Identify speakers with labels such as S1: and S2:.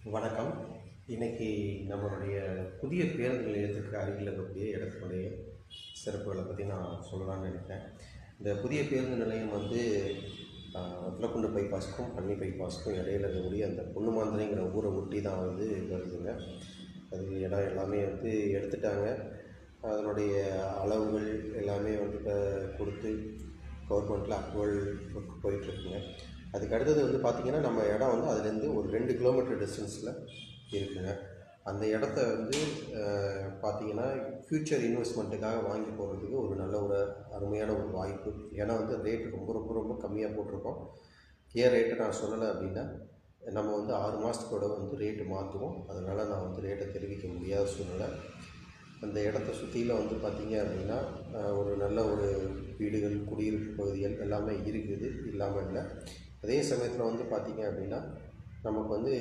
S1: வணக்கம். இன்னைக்கு நம்மளுடைய புதிய பேருந்து நிலையத்துக்கு அருகில் இருக்கக்கூடிய இடத்தினுடைய சிறப்புகளை பற்றி நான் சொல்லலாம்னு நினைக்கிறேன். இந்த புதிய பேருந்து நிலையம் வந்து வத்தலக்குண்டு பைபாஸுக்கும் பன்னி பைபாஸுக்கும் இடையில இருக்கக்கூடிய அந்த பொண்ணுமாந்திரைங்கிற ஊரை ஒட்டி தான் வந்து வருதுங்க. அது இடம் எல்லாமே வந்து எடுத்துட்டாங்க. அதனுடைய அளவுகள் எல்லாமே வந்து இப்போ கொடுத்து கவர்மெண்ட்டில் அப்ரூவல் போயிட்டுருக்குங்க. அதுக்கு அடுத்தது வந்து பார்த்திங்கன்னா, நம்ம இடம் வந்து அதுலேருந்து ஒரு 2 கிலோமீட்டர் டிஸ்டன்ஸில் இருக்குங்க. அந்த இடத்த வந்து பார்த்திங்கன்னா, ஃப்யூச்சர் இன்வெஸ்ட்மெண்ட்டுக்காக வாங்கி போகிறதுக்கு ஒரு நல்ல ஒரு அருமையான ஒரு வாய்ப்பு. ஏன்னா வந்து ரேட்டு ரொம்ப ரொம்ப ரொம்ப கம்மியாக போட்டிருக்கோம். ஏன் ரேட்டு நான் சொல்லலை அப்படின்னா, நம்ம வந்து 6 மாதத்தோட வந்து ரேட்டு மாற்றுவோம். அதனால் நான் வந்து ரேட்டை தெரிவிக்க முடியாத சூழ்நிலை. அந்த இடத்த சுற்றிலும் வந்து பார்த்திங்க அப்படின்னா, ஒரு நல்ல ஒரு வீடுகள், குடியிருப்பு பகுதிகள் எல்லாமே இருக்குது, இல்லாமல் இல்லை. அதே சமயத்தில் வந்து பார்த்திங்க அப்படின்னா, நமக்கு வந்து